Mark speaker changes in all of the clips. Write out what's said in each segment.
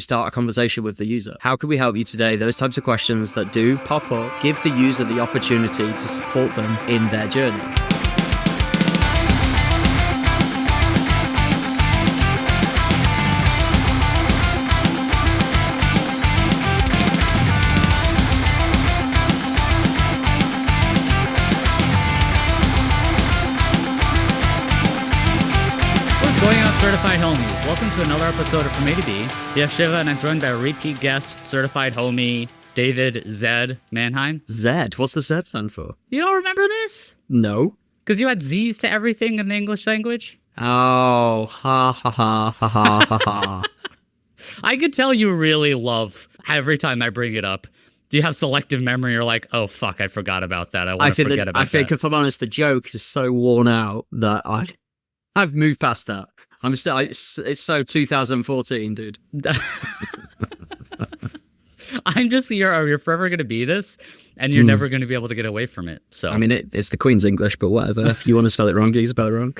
Speaker 1: start a conversation with the user. How can we help you today? Those types of questions that do pop up, give the user the opportunity to support them in their journey.
Speaker 2: Certified Homies. Welcome to another episode of From A to B. We have Shiva and I'm joined by a repeat guest, certified homie, David Zed Mannheim.
Speaker 1: Zed? What's the Z stand for?
Speaker 2: You don't remember this?
Speaker 1: No.
Speaker 2: Because you had Z's to everything in the English language?
Speaker 1: Oh, ha ha ha ha ha ha ha.
Speaker 2: I could tell you really love every time I bring it up. Do you have selective memory? You're like, oh, fuck, I forgot about that. I want to forget about that.
Speaker 1: I think, if I'm honest, the joke is so worn out that I've moved past that. I'm still. It's so 2014, dude.
Speaker 2: I'm just you're forever gonna be this, and you're never gonna be able to get away from it. So
Speaker 1: I mean, it's the Queen's English, but whatever. If you want to spell it wrong, you spell it wrong.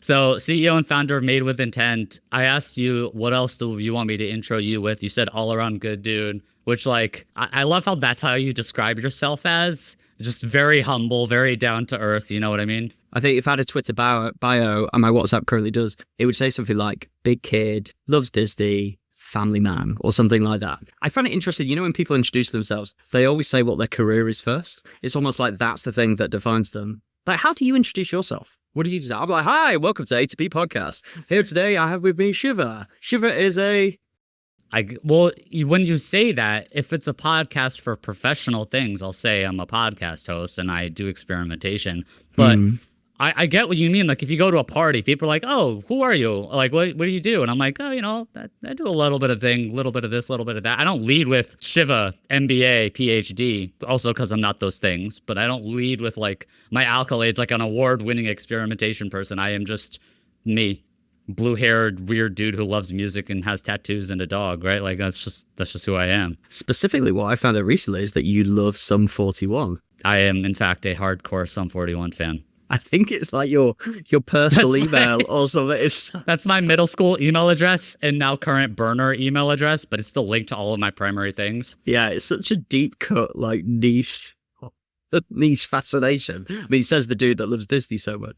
Speaker 2: So, CEO and founder of Made with Intent. I asked you what else do you want me to intro you with. You said all around good dude, which I love how that's how you describe yourself as. Just very humble, very down to earth. You know what I mean?
Speaker 1: I think if I had a Twitter bio, and my WhatsApp currently does, it would say something like big kid, loves Disney, family man, or something like that. I find it interesting. You know, when people introduce themselves, they always say what their career is first. It's almost like that's the thing that defines them. Like, how do you introduce yourself? What do you do? I'm like, hi, welcome to A to B podcast. Here today, I have with me Shiva. Shiva is
Speaker 2: when you say that, if it's a podcast for professional things, I'll say I'm a podcast host and I do experimentation. But I get what you mean. Like, if you go to a party, people are like, oh, who are you? Like, what do you do? And I'm like, oh, I do a little bit of thing, little bit of this, little bit of that. I don't lead with Shiva, MBA, PhD, also because I'm not those things. But I don't lead with like my accolades, like an award-winning experimentation person. I am just me. Blue-haired weird dude who loves music and has tattoos and a dog, right? Like that's just who I am.
Speaker 1: Specifically, what I found out recently is that you love Sum 41.
Speaker 2: I am, in fact, a hardcore Sum 41 fan.
Speaker 1: I think it's like your personal email or something.
Speaker 2: That's my middle school email address and now current burner email address, but it's still linked to all of my primary things. Yeah, it's such a deep cut, like niche fascination. I mean, he says the dude that loves Disney so much.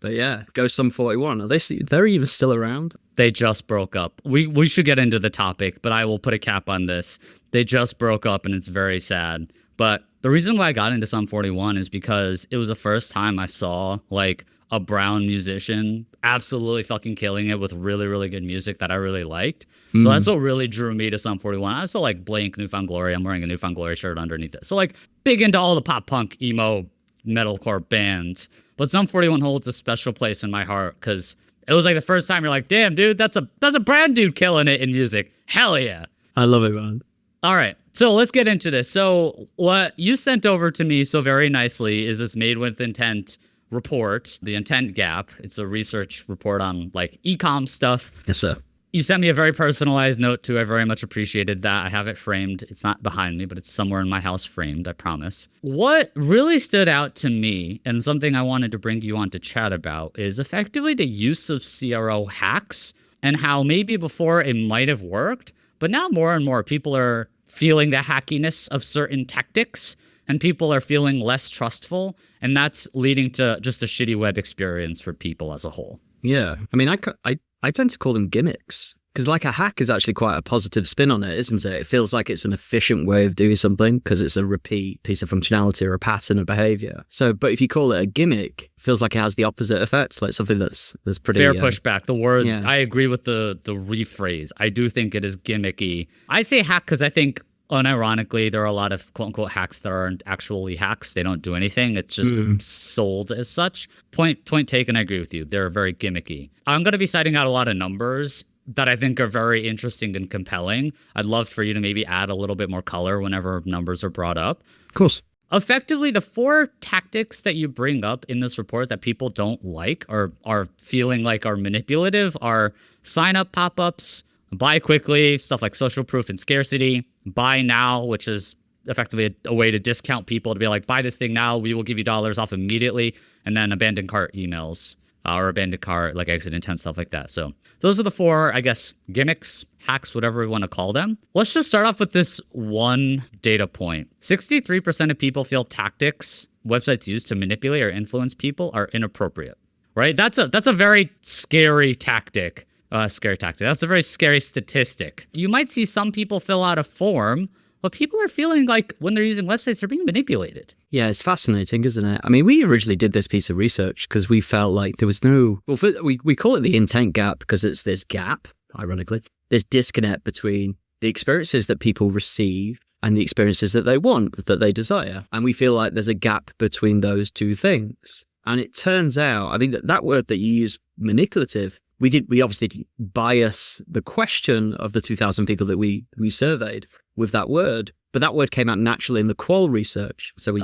Speaker 2: But yeah, go Sum 41. They're even still around? They just broke up. We should get into the topic, but I will put a cap on this. They just broke up and it's very sad. But the reason why I got into Sum 41 is because it was the first time I saw like a brown musician absolutely fucking killing it with really, really good music that I really liked. So that's what really drew me to Sum 41. I also like Blink, Newfound Glory. I'm wearing a Newfound Glory shirt underneath it. So like big into all the pop punk, emo, metalcore bands. But Sum 41 holds a special place in my heart because it was like the first time you're like, damn, dude, that's a brand dude killing it in music. Hell yeah. I love it, man. All right. So let's get into this. So what you sent over to me so very nicely is this Made with Intent report, the intent gap. It's a research report on like e-com stuff. Yes, sir. You sent me a very personalized note too. I very much appreciated that. I have it framed. It's not behind me, but it's somewhere in my house framed, I promise. What really stood out to me, and something I wanted to bring you on to chat about, is effectively the use of CRO hacks and how maybe before it might have worked, but now more and more people are feeling the hackiness of certain tactics and people are feeling less trustful. And that's leading to just a shitty web experience for people as a whole. Yeah. I mean, I tend to call them gimmicks because like a hack is actually quite a positive spin on it, isn't it? It feels like it's an efficient way of doing something because it's a repeat piece of functionality or a pattern of behavior. So, but if you call it a gimmick, it feels like it has the opposite effect, like something that's pretty... Fair pushback. The word, yeah. I agree with the rephrase. I do think it is gimmicky. I say hack because I think unironically, there are a lot of quote-unquote hacks that aren't actually hacks. They don't do anything. It's just sold as such. Point taken, I agree with you. They're very gimmicky. I'm going to be citing out a lot of numbers that I think are very interesting and compelling. I'd love for you to maybe add a little bit more color whenever numbers are brought up. Of course. Effectively, the 4 tactics that you bring up in this report that people don't like or are feeling like are manipulative are sign-up pop-ups, buy quickly, stuff like social proof and scarcity, buy now, which is effectively a way to discount people to be like, buy this thing now, we will give you dollars off immediately, and then abandoned cart emails. or abandoned cart, like exit intent, stuff like that. So those are the 4, I guess, gimmicks, hacks, whatever we want to call them. Let's just start off with this one data point. 63% of people feel tactics websites use to manipulate or influence people are inappropriate, right? That's a very scary tactic. That's a very scary statistic. You might see some people fill out a form, but people are feeling like when they're using websites, they're being manipulated.
Speaker 1: Yeah, it's fascinating, isn't it? I mean, we originally did this piece of research because we felt like there was no... Well, we call it the intent gap because it's this gap, ironically, this disconnect between the experiences that people receive and the experiences that they want, that they desire. And we feel like there's a gap between those two things. And it turns out, I mean, that word that you use, manipulative, we obviously didn't bias the question of the 2,000 people that we surveyed with that word, but that word came out naturally in the qual research. So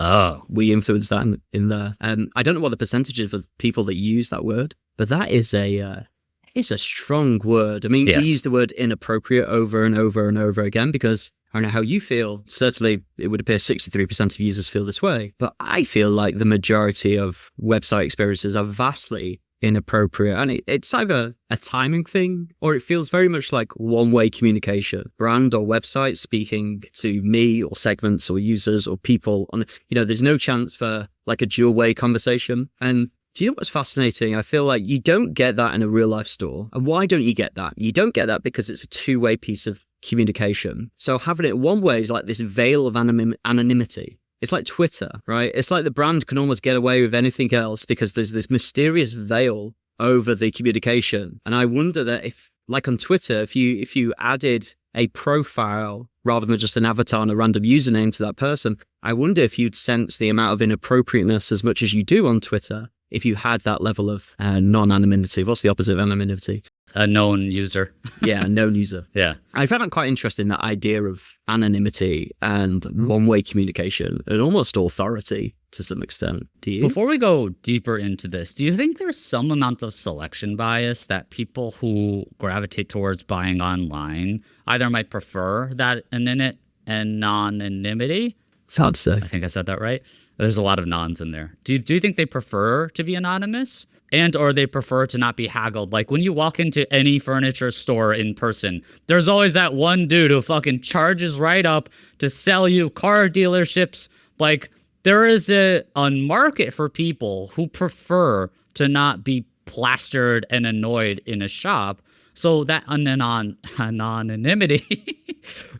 Speaker 1: we influenced that in there. I don't know what the percentage of people that use that word, but that is it's a strong word. I mean,
Speaker 2: yes.
Speaker 1: We use the word inappropriate over and over and over again because I don't know how you feel. Certainly, it would appear 63% of users feel this way, but I feel like the majority of website experiences are vastly inappropriate, and it's either a timing thing or it feels very much like one-way communication, brand or website speaking to me or segments or users or people on, there's no chance for like a dual-way conversation. And do you know what's fascinating? I feel like you don't get that in a real life store. And why don't you get that? You don't get that because it's a two-way piece of communication. So having it one way is like this veil of anonymity. It's like Twitter, right? It's like the brand can almost get away with anything else because there's this mysterious veil over the communication. And I wonder that if, like on Twitter, if you added a profile rather than just an avatar and a random username to that person, I wonder if you'd sense the amount of inappropriateness as much as you do on Twitter if you had that level of non-anonymity. What's the opposite of anonymity?
Speaker 2: A known user.
Speaker 1: Yeah, a known user.
Speaker 2: Yeah.
Speaker 1: I found it quite interesting, that idea of anonymity and one-way communication and almost authority to some extent. Do you?
Speaker 2: Before we go deeper into this, do you think there's some amount of selection bias that people who gravitate towards buying online either might prefer that anonymity and non-anonymity?
Speaker 1: It's hard to say.
Speaker 2: I think I said that right. There's a lot of nons in there. Do you think they prefer to be anonymous? And or they prefer to not be haggled? Like when you walk into any furniture store in person, there's always that one dude who fucking charges right up to sell you car dealerships. Like there is a market for people who prefer to not be plastered and annoyed in a shop. So that anonymity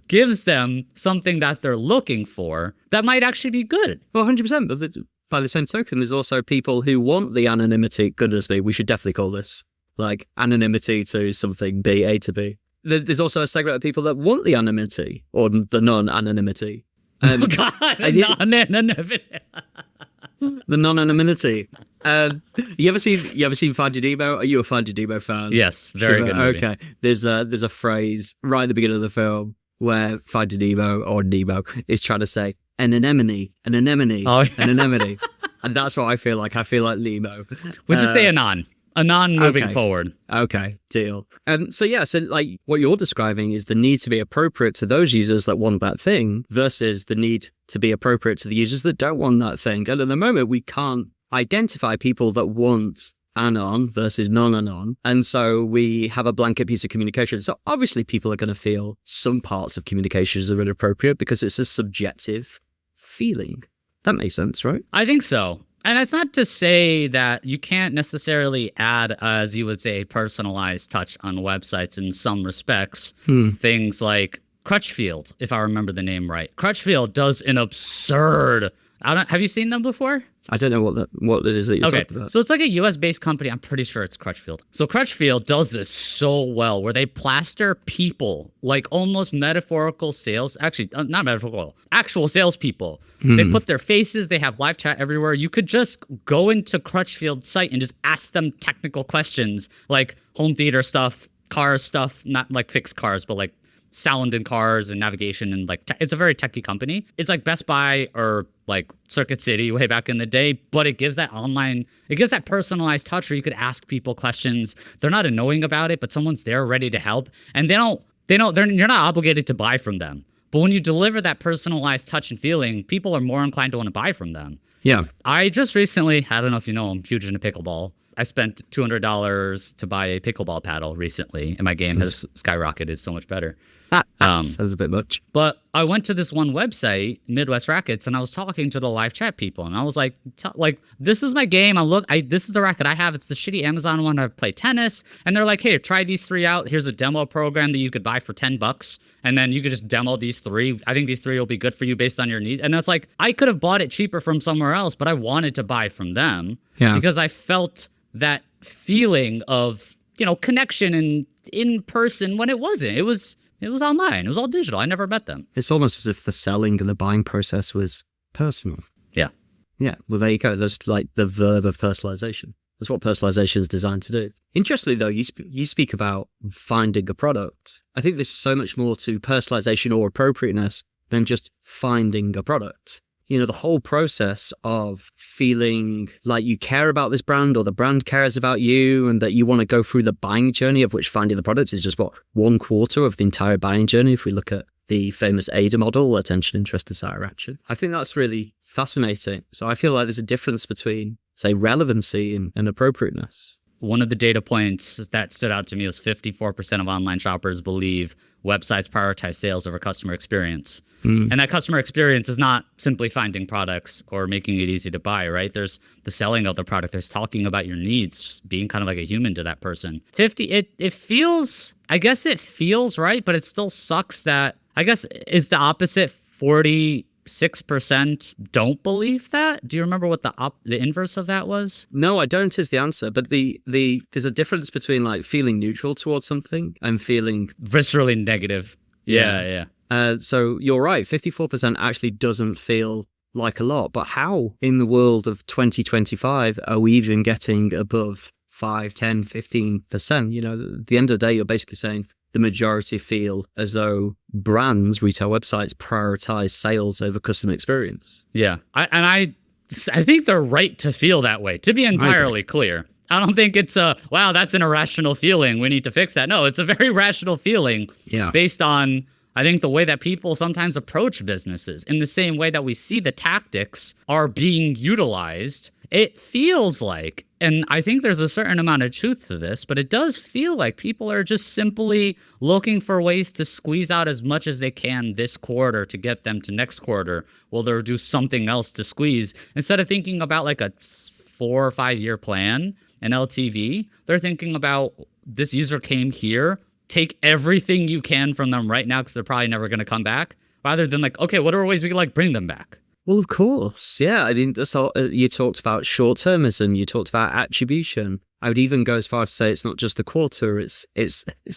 Speaker 2: gives them something that they're looking for that might actually be good.
Speaker 1: Well, 100%. But by the same token, there's also people who want the anonymity. Goodness me, we should definitely call this like anonymity to something B, A to B. There's also a segment of people that want the anonymity or the non-anonymity.
Speaker 2: Non-anonymity.
Speaker 1: The non-anonymity. You ever seen Finding Nemo? Are you a Finding Nemo fan?
Speaker 2: Yes, very good movie.
Speaker 1: Okay, there's a phrase right at the beginning of the film where Finding Nemo or Nemo is trying to say an anemone, an anemone, an anemone, and that's what I feel like. I feel like Nemo.
Speaker 2: Would you say anon moving forward?
Speaker 1: Okay, deal. So like what you're describing is the need to be appropriate to those users that want that thing versus the need to be appropriate to the users that don't want that thing. And at the moment, we can't identify people that want anon versus non-anon. And so we have a blanket piece of communication. So obviously people are going to feel some parts of communications are inappropriate because it's a subjective feeling. That makes sense, right?
Speaker 2: I think so. And it's not to say that you can't necessarily add, as you would say, a personalized touch on websites in some respects. Things like Crutchfield, if I remember the name right. Crutchfield does an absurd... have you seen them before?
Speaker 1: I don't know what it is that you're talking about.
Speaker 2: So it's like a US-based company. I'm pretty sure it's Crutchfield. So Crutchfield does this so well, where they plaster people, like almost metaphorical sales. Actually, not metaphorical, actual salespeople. They put their faces. They have live chat everywhere. You could just go into Crutchfield's site and just ask them technical questions, like home theater stuff, car stuff, not like fixed cars, but like sound in cars and navigation and like it's a very techy company. It's like Best Buy or like Circuit City way back in the day, but it gives that personalized touch where you could ask people questions. They're not annoying about it, but someone's there ready to help, and you're not obligated to buy from them. But when you deliver that personalized touch and feeling, people are more inclined to want to buy from them.
Speaker 1: Yeah.
Speaker 2: I just recently, I don't know if you know, I'm huge into pickleball. I spent $200 to buy a pickleball paddle recently, and my game has skyrocketed so much better.
Speaker 1: Sounds a bit much.
Speaker 2: But I went to this one website, Midwest Rackets, and I was talking to the live chat people, and I was like, this is my game. This is the racket I have. It's the shitty Amazon one. I play tennis, and they're like, hey, try these 3 out. Here's a demo program that you could buy for $10, and then you could just demo these 3. I think these 3 will be good for you based on your needs. And it's like, I could have bought it cheaper from somewhere else, but I wanted to buy from them because I felt that feeling of connection and in person when it wasn't. It was online. It was all digital. I never met them.
Speaker 1: It's almost as if the selling and the buying process was personal.
Speaker 2: Yeah.
Speaker 1: Yeah. Well, there you go. That's like the verb of personalization. That's what personalization is designed to do. Interestingly, though, you speak about finding a product. I think there's so much more to personalization or appropriateness than just finding a product. The whole process of feeling like you care about this brand or the brand cares about you and that you want to go through the buying journey, of which finding the product is just 1/4 of the entire buying journey. If we look at the famous AIDA model, attention, interest, desire, action. I think that's really fascinating. So I feel like there's a difference between, say, relevancy and appropriateness.
Speaker 2: One of the data points that stood out to me was 54% of online shoppers believe websites prioritize sales over customer experience. And that customer experience is not simply finding products or making it easy to buy, right? There's the selling of the product. There's talking about your needs, just being kind of like a human to that person. 50, it feels right, but it still sucks that, I guess, is the opposite 46% don't believe that? Do you remember what the inverse of that was?
Speaker 1: No, I don't is the answer. But there's a difference between like feeling neutral towards something and feeling
Speaker 2: viscerally negative. Yeah.
Speaker 1: So you're right. 54% actually doesn't feel like a lot. But how in the world of 2025 are we even getting above 5, 10, 15%? At the end of the day, you're basically saying the majority feel as though brands, retail websites, prioritize sales over customer experience.
Speaker 2: Yeah. I think they're right to feel that way, to be entirely clear. I don't think it's wow, that's an irrational feeling. We need to fix that. No, it's a very rational feeling based on, I think, the way that people sometimes approach businesses. In the same way that we see the tactics are being utilized, it feels like, and I think there's a certain amount of truth to this, but it does feel like people are just simply looking for ways to squeeze out as much as they can this quarter to get them to next quarter. Well, they'll do something else to squeeze. Instead of thinking about like a 4 or 5 year plan, an LTV, they're thinking about this user came here, take everything you can from them right now because they're probably never going to come back, rather than like, okay, what are ways we can like bring them back?
Speaker 1: Well, of course. Yeah. I mean, that's all, you talked about short-termism. You talked about attribution. I would even go as far as to say it's not just the quarter. It's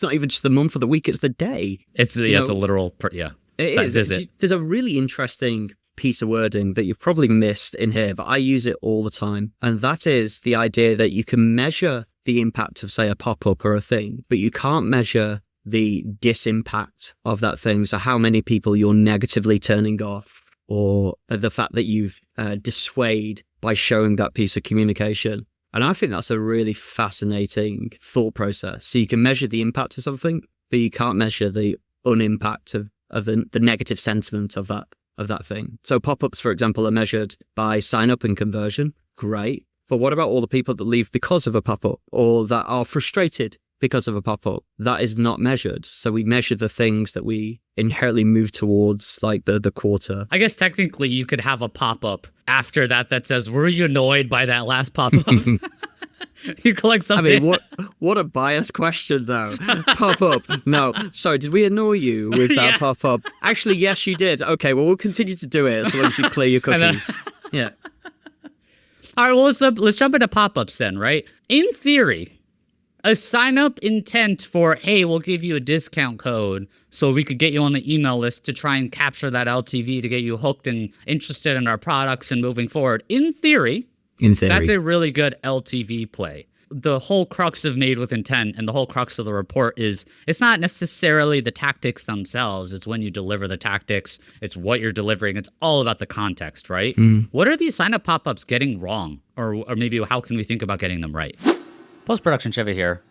Speaker 1: not even just the month or the week. It's the day.
Speaker 2: It's a literal.
Speaker 1: It is. There's a really interesting piece of wording that you've probably missed in here, but I use it all the time. And that is the idea that you can measure the impact of, say, a pop-up or a thing, but you can't measure the disimpact of that thing. So how many people you're negatively turning off, or the fact that you've dissuade by showing that piece of communication. And I think that's a really fascinating thought process. So you can measure the impact of something, but you can't measure the unimpact of the negative sentiment of that thing. So pop-ups, for example, are measured by sign-up and conversion. Great. But what about all the people that leave because of a pop-up, or that are frustrated because of a pop-up? That is not measured. So we measure the things that we inherently move towards, like the quarter.
Speaker 2: I guess technically you could have a pop-up after that says, were you annoyed by that last pop-up? You collect something.
Speaker 1: I mean, what a biased question, though. Pop-up. No. Sorry, did we annoy you with that pop-up? Actually, yes, you did. Okay, well, we'll continue to do it as long as you clear your cookies. Yeah.
Speaker 2: All right, well, let's jump into pop-ups then, right? In theory, a sign-up intent for, hey, we'll give you a discount code so we could get you on the email list to try and capture that LTV to get you hooked and interested in our products and moving forward. In theory, that's a really good LTV play. The whole crux of Made with Intent and the whole crux of the report is it's not necessarily the tactics themselves. It's when you deliver the tactics. It's what you're delivering. It's all about the context, right? What are these sign-up pop-ups getting wrong? Or maybe how can we think about getting them right? Post-production Chevy here.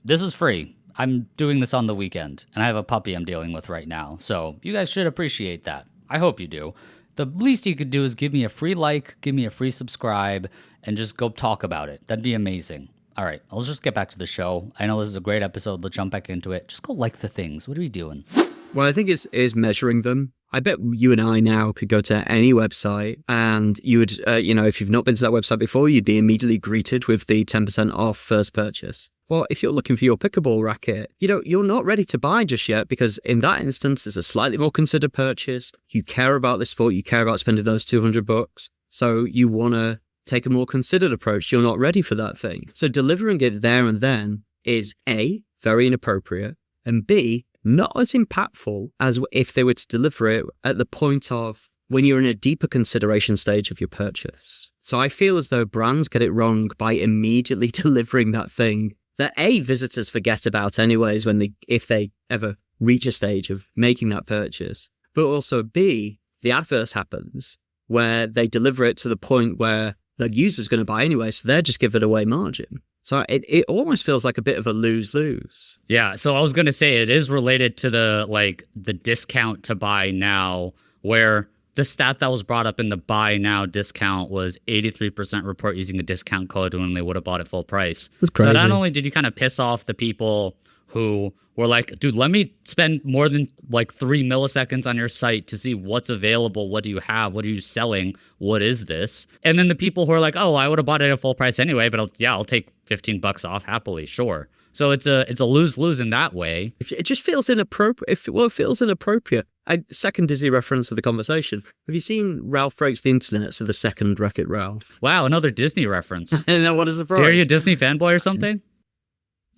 Speaker 2: This is free. I'm doing this on the weekend, and I have a puppy I'm dealing with right now. So you guys should appreciate that. I hope you do. The least you could do is give me a free like, give me a free subscribe, and just go talk about it. That'd be amazing. All right, let's just get back to the show. I know this is a great episode. Let's jump back into it. Just go like the things. What are we doing?
Speaker 1: Well, I think it's measuring them. I bet you and I now could go to any website and you would, if you've not been to that website before, you'd be immediately greeted with the 10% off first purchase. Well, if you're looking for your pickleball racket, you're not ready to buy just yet because in that instance, it's a slightly more considered purchase. You care about the sport. You care about spending those $200. So you want to take a more considered approach. You're not ready for that thing. So delivering it there and then is A, very inappropriate, and B, not as impactful as if they were to deliver it at the point of when you're in a deeper consideration stage of your purchase. So I feel as though brands get it wrong by immediately delivering that thing that A, visitors forget about anyways if they ever reach a stage of making that purchase. But also B, the adverse happens where they deliver it to the point where the user's going to buy anyway, so they're just giving away margin. So it almost feels like a bit of a lose-lose.
Speaker 2: Yeah, so I was going to say it is related to the discount to buy now, where the stat that was brought up in the buy now discount was 83% report using a discount code when they would have bought it full price.
Speaker 1: That's crazy.
Speaker 2: So not only did you kind of piss off the people who were like, dude, let me spend more than 3 milliseconds on your site to see what's available. What do you have? What are you selling? What is this? And then the people who are like, oh, I would have bought it at full price anyway, but I'll take $15 off happily. Sure. So it's a lose-lose in that way.
Speaker 1: It just feels inappropriate. It feels inappropriate. Second Disney reference of the conversation. Have you seen Ralph Breaks the Internet? So the second Wreck-It Ralph.
Speaker 2: Wow, another Disney reference.
Speaker 1: And what a surprise.
Speaker 2: Are you a Disney fanboy or something?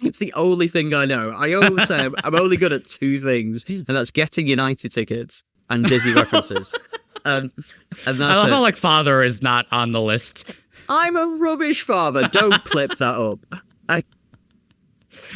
Speaker 1: It's the only thing I know. I always say I'm only good at two things, and that's getting United tickets and Disney references. And that's
Speaker 2: I love how father is not on the list.
Speaker 1: I'm a rubbish father. Don't clip that up.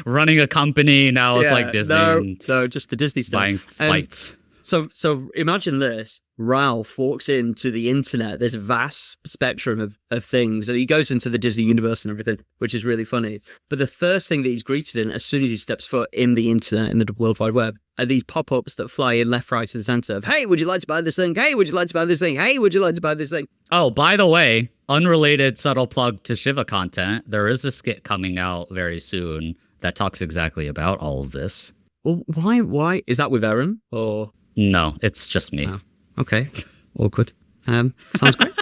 Speaker 2: Running a company now, it's like Disney.
Speaker 1: No, just the Disney stuff.
Speaker 2: Buying flights.
Speaker 1: So imagine this. Ralph walks into the internet. There's a vast spectrum of things. And he goes into the Disney universe and everything, which is really funny. But the first thing that he's greeted in as soon as he steps foot in the internet, in the World Wide Web, are these pop-ups that fly in left, right, and center of, hey, would you like to buy this thing? Hey, would you like to buy this thing? Hey, would you like to buy this thing?
Speaker 2: Oh, by the way, unrelated subtle plug to Shiva content. There is a skit coming out very soon that talks exactly about all of this.
Speaker 1: Well, why? Is that with Aaron or...
Speaker 2: No, it's just me.
Speaker 1: Oh, okay. Awkward. Sounds great.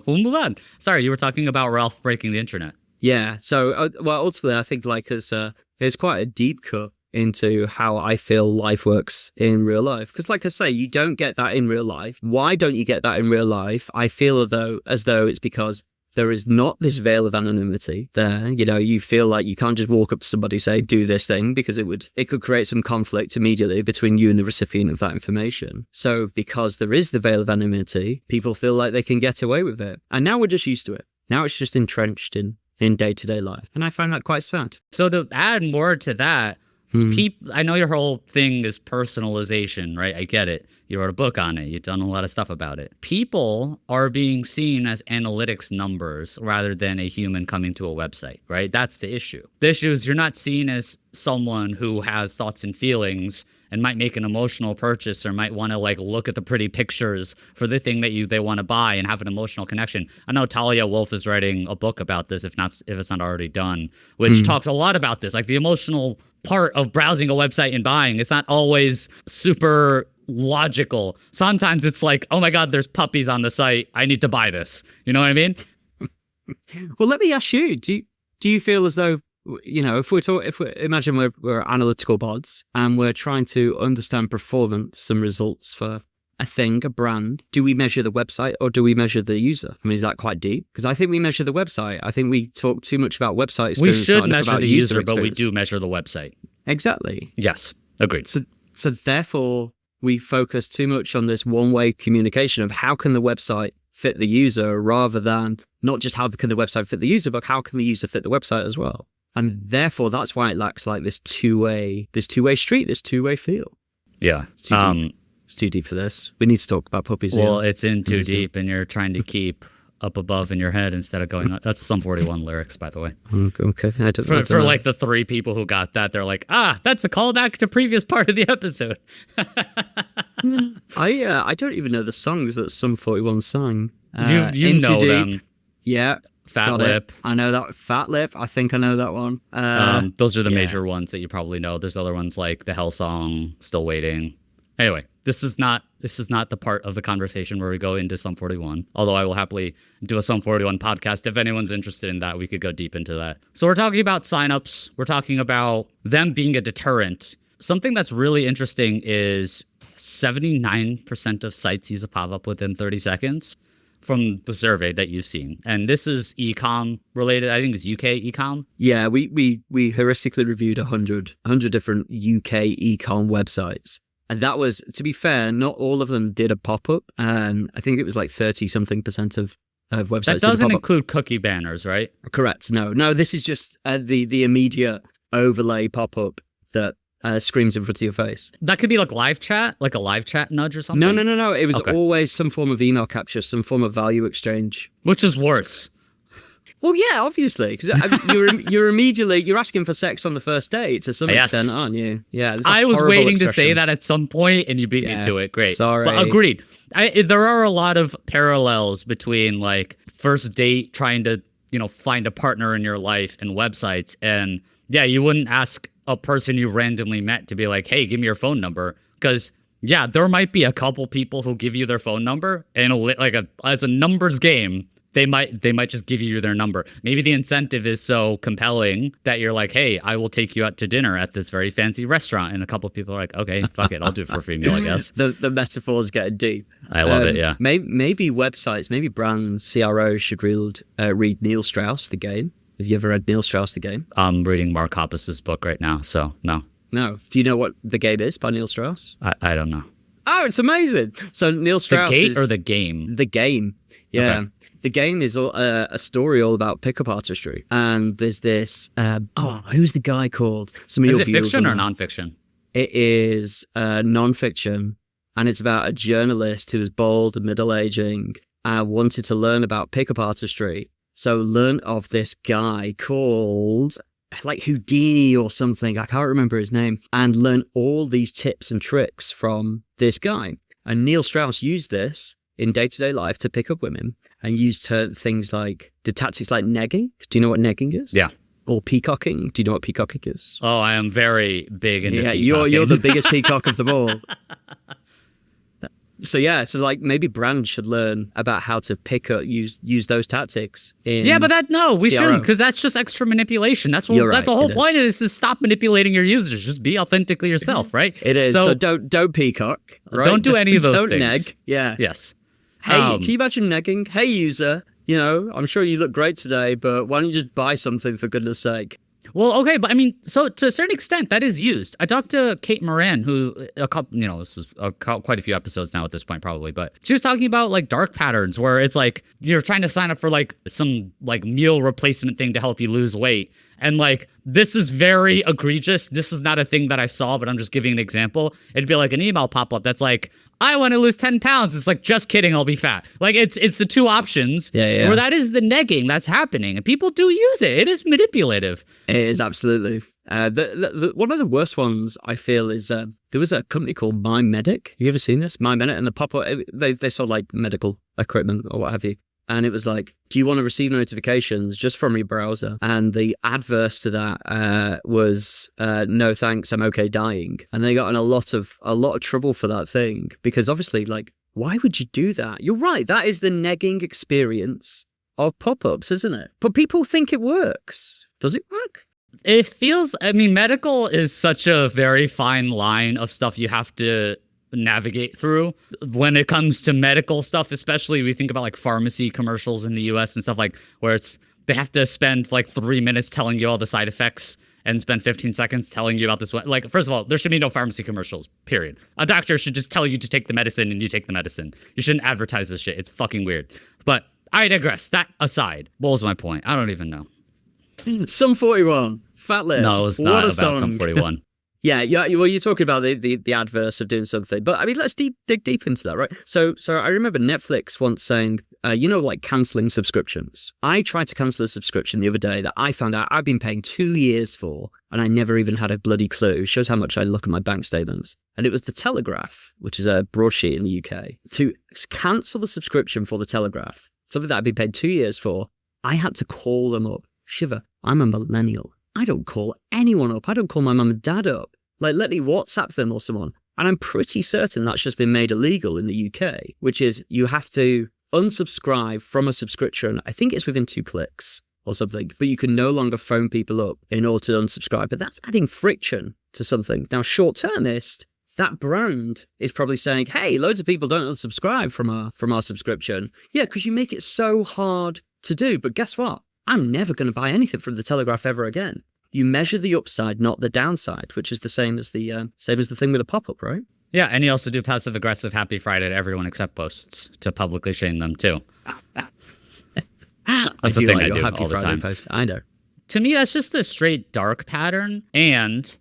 Speaker 2: We'll move on. Sorry, you were talking about Ralph breaking the internet.
Speaker 1: Yeah. So, ultimately, I think there's quite a deep cut into how I feel life works in real life. Because like I say, you don't get that in real life. Why don't you get that in real life? I feel as though it's because there is not this veil of anonymity there. You feel like you can't just walk up to somebody and say, do this thing, because it could create some conflict immediately between you and the recipient of that information. So because there is the veil of anonymity, people feel like they can get away with it. And now we're just used to it. Now it's just entrenched in day-to-day life. And I find that quite sad.
Speaker 2: So to add more to that, I know your whole thing is personalization, right? I get it. You wrote a book on it. You've done a lot of stuff about it. People are being seen as analytics numbers rather than a human coming to a website, right? That's the issue. The issue is you're not seen as someone who has thoughts and feelings and might make an emotional purchase or might want to look at the pretty pictures for the thing that they want to buy and have an emotional connection. I know Talia Wolf is writing a book about this, if it's not already done, which talks a lot about this, the emotional part of browsing a website and buying. It's not always super logical. Sometimes it's oh my God, there's puppies on the site. I need to buy this. You know what I mean?
Speaker 1: Well, let me ask you, do you feel as though, if we imagine we're analytical bots and we're trying to understand performance and results for a thing, a brand, do we measure the website or do we measure the user? I mean, is that quite deep? Because I think we measure the website. I think we talk too much about website experience.
Speaker 2: We should measure the user, but we do measure the website.
Speaker 1: Exactly.
Speaker 2: Yes, agreed.
Speaker 1: So therefore, we focus too much on this one-way communication of how can the website fit the user rather than not just how can the website fit the user, but how can the user fit the website as well? And therefore, that's why it lacks this two-way street, this two-way feel.
Speaker 2: Yeah.
Speaker 1: It's too deep for this. We need to talk about puppies.
Speaker 2: Well, it's in too deep, and you're trying to keep up above in your head instead of going on. That's Sum 41 lyrics, by the way.
Speaker 1: Okay. I don't
Speaker 2: for
Speaker 1: know.
Speaker 2: The three people who got that, they're like, that's a callback to previous part of the episode.
Speaker 1: I don't even know the songs that Sum 41 sang.
Speaker 2: You know them.
Speaker 1: Yeah.
Speaker 2: Fat
Speaker 1: Got
Speaker 2: Lip.
Speaker 1: it. I know that. Fat Lip. I think I know that one.
Speaker 2: Those are the major ones that you probably know. There's other ones like the Hell Song, Still Waiting. Anyway, this is not the part of the conversation where we go into Sum 41. Although I will happily do a Sum 41 podcast. If anyone's interested in that, we could go deep into that. So we're talking about signups. We're talking about them being a deterrent. Something that's really interesting is 79% of sites use a pop-up within 30 seconds from the survey that you've seen. And this is e-com related. I think it's UK e-com.
Speaker 1: Yeah, we heuristically reviewed 100 different UK e-com websites. And that was, to be fair, not all of them did a pop-up. And I think it was like 30-something% of websites.
Speaker 2: That doesn't include cookie banners, right?
Speaker 1: Correct. No, this is just the immediate overlay pop-up that screams in front of your face.
Speaker 2: That could be like live chat, like a live chat nudge or something?
Speaker 1: No. It was always some form of email capture, some form of value exchange.
Speaker 2: Which is worse.
Speaker 1: Well, yeah, obviously, because you're asking for sex on the first date to some extent, aren't you? Yeah,
Speaker 2: I was waiting to say that at some point, and you beat me to it. Great,
Speaker 1: sorry,
Speaker 2: but agreed. There are a lot of parallels between like first date, trying to find a partner in your life, and websites. And yeah, you wouldn't ask a person you randomly met to be like, "Hey, give me your phone number," because yeah, there might be a couple people who give you their phone number, and as a numbers game. They might just give you their number. Maybe the incentive is so compelling that you're like, hey, I will take you out to dinner at this very fancy restaurant. And a couple of people are like, okay, fuck it. I'll do it for a free meal, I guess.
Speaker 1: The metaphors get deep.
Speaker 2: I love it, yeah.
Speaker 1: Maybe websites, maybe brands, CROs should read Neil Strauss, The Game. Have you ever read Neil Strauss, The Game?
Speaker 2: I'm reading Mark Hoppus's book right now, so no.
Speaker 1: No. Do you know what The Game is by Neil Strauss?
Speaker 2: I don't know.
Speaker 1: Oh, it's amazing. So Neil Strauss
Speaker 2: The Gate or The Game?
Speaker 1: The Game, yeah. Okay. The Game is a story all about pickup artistry. And there's this, who's the guy called?
Speaker 2: Is it fiction or nonfiction?
Speaker 1: It is nonfiction. And it's about a journalist who was bold and middle-aging and wanted to learn about pickup artistry. So learn of this guy called like Houdini or something. I can't remember his name. And learn all these tips and tricks from this guy. And Neil Strauss used this in day-to-day life to pick up women and used things like, did tactics like negging. Do you know what negging is?
Speaker 2: Yeah.
Speaker 1: Or peacocking. Do you know what peacocking is?
Speaker 2: Oh, I am very big into peacocking.
Speaker 1: You're the biggest peacock of them all. So like maybe brands should learn about how to use those tactics.
Speaker 2: Yeah, but we shouldn't, because that's just extra manipulation. That's the whole point of this is stop manipulating your users. Just be authentically yourself, right?
Speaker 1: It is. So don't peacock. Right?
Speaker 2: Don't do any of those things.
Speaker 1: Don't neg. Yeah.
Speaker 2: Yes.
Speaker 1: Hey, can you imagine negging? Hey, user, I'm sure you look great today, but why don't you just buy something for goodness sake?
Speaker 2: Well, okay, but I mean, so to a certain extent, that is used. I talked to Kate Moran, who this is quite a few episodes now at this point, probably, but she was talking about like dark patterns, where it's like you're trying to sign up for like some like meal replacement thing to help you lose weight, and like this is very egregious. This is not a thing that I saw, but I'm just giving an example. It'd be like an email pop up that's like, I want to lose 10 pounds. It's like, just kidding, I'll be fat. Like, it's the two options where that is the negging that's happening. And people do use it. It is manipulative.
Speaker 1: It is, absolutely. One of the worst ones, I feel, is there was a company called My Medic. Have you ever seen this? My Medic, and the pop-up, they sold like medical equipment or what have you. And it was like, do you want to receive notifications just from your browser? And the adverse to that was, no thanks, I'm okay dying. And they got in a lot of trouble for that thing. Because obviously, like, why would you do that? You're right, that is the negging experience of pop-ups, isn't it? But people think it works. Does it work?
Speaker 2: It feels, medical is such a very fine line of stuff you have to navigate through when it comes to medical stuff. Especially we think about like pharmacy commercials in the US and stuff, like where they have to spend like 3 minutes telling you all the side effects and spend 15 seconds telling you about this one. Like, first of all, there should be no pharmacy commercials, period. A doctor should just tell you to take the medicine and you take the medicine. You shouldn't advertise this shit. It's fucking weird. But I digress. That aside, what was my point? I don't even know.
Speaker 1: Sum 41, Fat Lip.
Speaker 2: No, it was not about Sum 41.
Speaker 1: Yeah. Well, you're talking about the adverse of doing something, but I mean, let's dig deep into that, right? So I remember Netflix once saying, like canceling subscriptions. I tried to cancel a subscription the other day that I found out I've been paying 2 years for, and I never even had a bloody clue. Shows how much I look at my bank statements. And it was The Telegraph, which is a broadsheet in the UK, to cancel the subscription for The Telegraph, something that I'd been paid 2 years for. I had to call them up. Shiver, I'm a millennial. I don't call anyone up. I don't call my mum and dad up. Like, let me WhatsApp them or someone. And I'm pretty certain that's just been made illegal in the UK, which is you have to unsubscribe from a subscription. I think it's within 2 clicks or something, but you can no longer phone people up in order to unsubscribe. But that's adding friction to something. Now, short-termist, that brand is probably saying, hey, loads of people don't unsubscribe from our subscription. Yeah, because you make it so hard to do. But guess what? I'm never going to buy anything from the Telegraph ever again. You measure the upside, not the downside, which is the same as the thing with a pop-up, right?
Speaker 2: Yeah, and you also do passive-aggressive Happy Friday to everyone except posts to publicly shame them too. That's the thing I do all the time.
Speaker 1: Post. I know.
Speaker 2: To me, that's just a straight dark pattern, and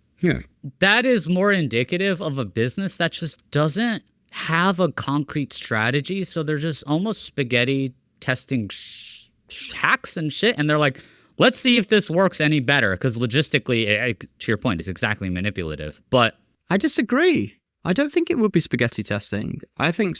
Speaker 2: that is more indicative of a business that just doesn't have a concrete strategy. So they're just almost spaghetti testing hacks and shit, and they're like, let's see if this works any better, because logistically, to your point, it's exactly manipulative. But
Speaker 1: I disagree. I don't think it would be spaghetti testing. I think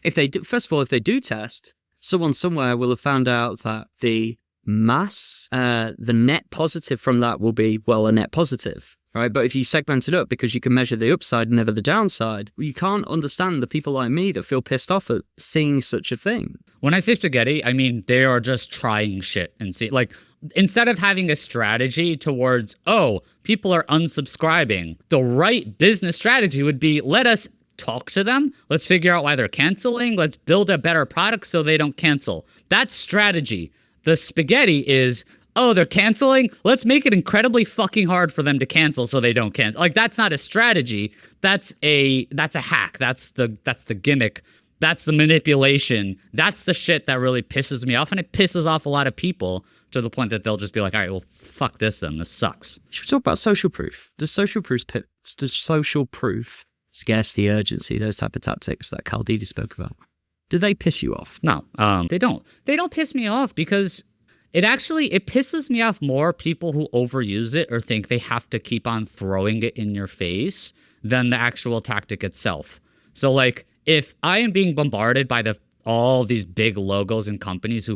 Speaker 1: if they do test, someone somewhere will have found out that the net positive from that will be, well, a net positive. Right? But if you segment it up because you can measure the upside and never the downside, you can't understand the people like me that feel pissed off at seeing such a thing.
Speaker 2: When I say spaghetti, I mean they are just trying shit and see, like, instead of having a strategy towards, oh, people are unsubscribing, the right business strategy would be, let us talk to them. Let's figure out why they're canceling. Let's build a better product so they don't cancel. That's strategy. The spaghetti is, oh, they're canceling? Let's make it incredibly fucking hard for them to cancel so they don't cancel. Like, that's not a strategy. That's a hack. That's the gimmick. That's the manipulation. That's the shit that really pisses me off. And it pisses off a lot of people to the point that they'll just be like, all right, well, fuck this then. This sucks.
Speaker 1: Should we talk about social proof? Does social proof, scarcity, urgency, those type of tactics that Caldini spoke about, do they piss you off?
Speaker 2: No, they don't. They don't piss me off because it pisses me off more people who overuse it or think they have to keep on throwing it in your face than the actual tactic itself. So, like, if I am being bombarded by all these big logos and companies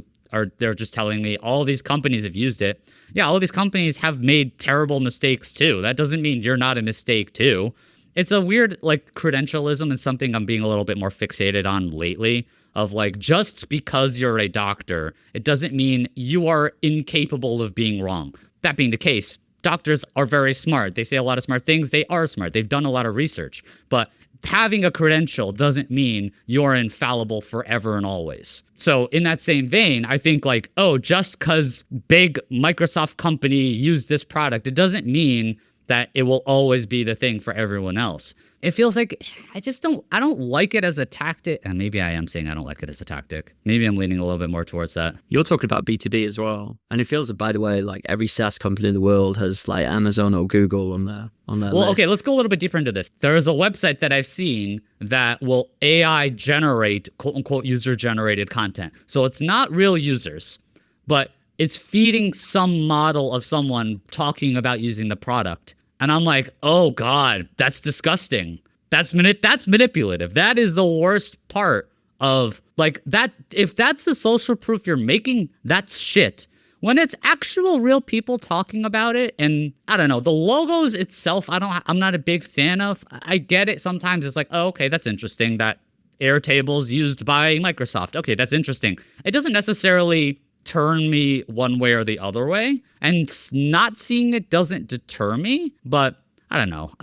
Speaker 2: they're just telling me all these companies have used it. Yeah, all these companies have made terrible mistakes too. That doesn't mean you're not a mistake too. It's a weird, like, credentialism and something I'm being a little bit more fixated on lately. Of, like, just because you're a doctor, it doesn't mean you are incapable of being wrong. That being the case, doctors are very smart. They say a lot of smart things. They are smart. They've done a lot of research. But having a credential doesn't mean you're infallible forever and always. So in that same vein, I think, like, oh, just because big Microsoft company used this product, it doesn't mean that it will always be the thing for everyone else. It feels like I don't like it as a tactic. And maybe I am saying I don't like it as a tactic. Maybe I'm leaning a little bit more towards that.
Speaker 1: You're talking about B2B as well. And it feels, by the way, like every SaaS company in the world has, like, Amazon or Google on their list.
Speaker 2: Okay, let's go a little bit deeper into this. There is a website that I've seen that will AI generate, quote unquote, user generated content. So it's not real users, but it's feeding some model of someone talking about using the product. And I'm like, oh God, that's disgusting. That's manipulative. That is the worst part of, like, that. If that's the social proof you're making, that's shit. When it's actual real people talking about it, and I don't know, the logos itself, I'm not a big fan of. I get it. Sometimes it's like, oh, okay, that's interesting. That Airtable's used by Microsoft. Okay, that's interesting. It doesn't necessarily turn me one way or the other way, and not seeing it doesn't deter me. But I don't know.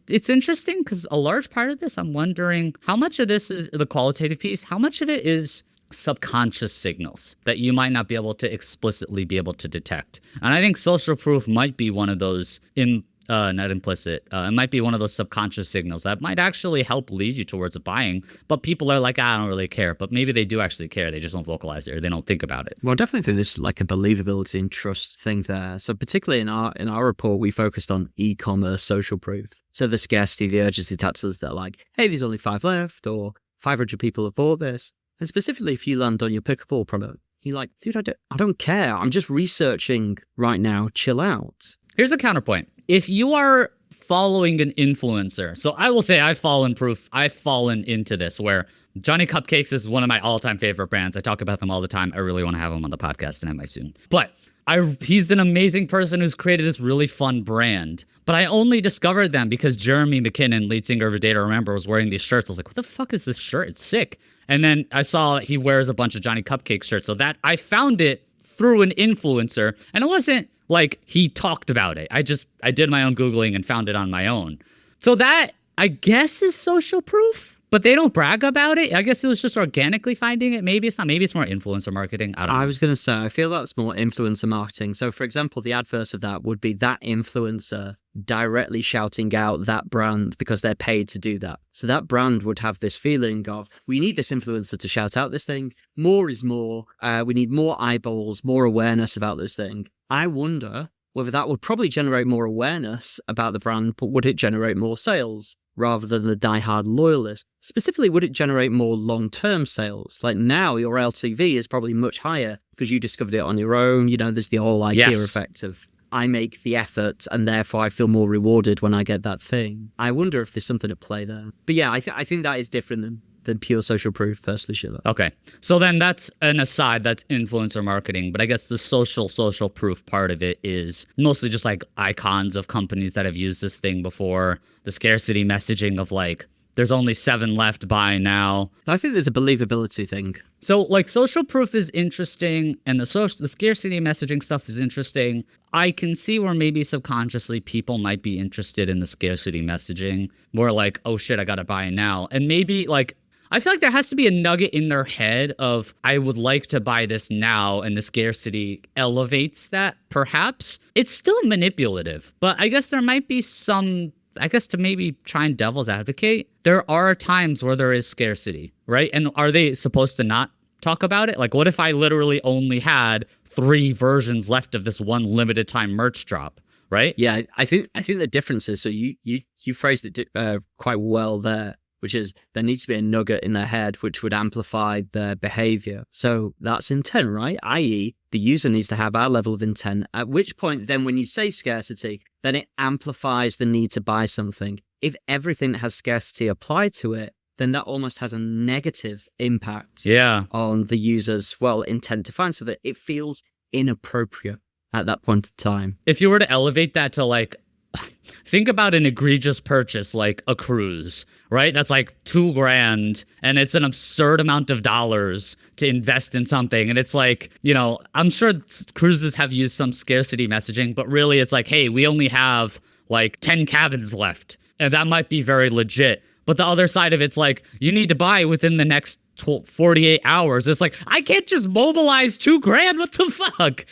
Speaker 2: It's interesting because a large part of this, I'm wondering how much of this is the qualitative piece, how much of it is subconscious signals that you might not be able to explicitly be able to detect. And I think social proof might be one of those not implicit. It might be one of those subconscious signals that might actually help lead you towards a buying, but people are like, I don't really care. But maybe they do actually care. They just don't vocalize it or they don't think about it.
Speaker 1: Well, I definitely think there's, like, a believability and trust thing there. So particularly in our report, we focused on e-commerce social proof. So the scarcity, the urgency tactics that are like, hey, there's only 5 left, or 500 people have bought this. And specifically, if you land on your pickable product, you're like, dude, I don't care. I'm just researching right now. Chill out.
Speaker 2: Here's a counterpoint. If you are following an influencer, so I will say I've fallen into this where Johnny Cupcakes is one of my all-time favorite brands. I talk about them all the time. I really want to have him on the podcast, and I might soon. But he's an amazing person who's created this really fun brand. But I only discovered them because Jeremy McKinnon, lead singer of A Day to Remember, was wearing these shirts. I was like, what the fuck is this shirt? It's sick. And then I saw he wears a bunch of Johnny Cupcake shirts. So that I found it through an influencer. And it wasn't like he talked about it. I did my own Googling and found it on my own. So that, I guess, is social proof. But they don't brag about it. I guess it was just organically finding it. Maybe it's not. Maybe it's more influencer marketing. I don't know.
Speaker 1: I was going to say, I feel that's more influencer marketing. So, for example, the adverse of that would be that influencer directly shouting out that brand because they're paid to do that. So that brand would have this feeling of, we need this influencer to shout out this thing. More is more. We need more eyeballs, more awareness about this thing. I wonder whether that would probably generate more awareness about the brand, but would it generate more sales? Rather than the diehard loyalist. Specifically, would it generate more long-term sales? Like now, your LTV is probably much higher because you discovered it on your own. You know, there's the whole IKEA effect of I make the effort and therefore I feel more rewarded when I get that thing. I wonder if there's something at play there. But yeah, I think that is different than pure social proof, firstly, Sheila.
Speaker 2: Okay. So then that's an aside, that's influencer marketing. But I guess the social proof part of it is mostly just like icons of companies that have used this thing before. The scarcity messaging of like, there's only 7 left, buy now.
Speaker 1: I think there's a believability thing.
Speaker 2: So like social proof is interesting and the scarcity messaging stuff is interesting. I can see where maybe subconsciously people might be interested in the scarcity messaging. More like, oh shit, I gotta buy now. And maybe like, I feel like there has to be a nugget in their head of, I would like to buy this now, and the scarcity elevates that, perhaps. It's still manipulative, but I guess there might be some, I guess to maybe try and devil's advocate, there are times where there is scarcity, right? And are they supposed to not talk about it? Like, what if I literally only had 3 versions left of this one limited time merch drop? Right?
Speaker 1: Yeah, I think the difference is, so you phrased it quite well there, which is there needs to be a nugget in their head which would amplify their behavior. So that's intent, right? I.e., the user needs to have our level of intent, at which point then when you say scarcity, then it amplifies the need to buy something. If everything that has scarcity applied to it, then that almost has a negative impact on the user's, intent to find something. It feels inappropriate at that point in time.
Speaker 2: If you were to elevate that to like, think about an egregious purchase like a cruise, right? That's like $2,000 and it's an absurd amount of dollars to invest in something. And it's like, you know, I'm sure cruises have used some scarcity messaging, but really it's like, hey, we only have like 10 cabins left. And that might be very legit. But the other side of it's like, you need to buy within the next 48 hours. It's like, I can't just mobilize $2,000. What the fuck?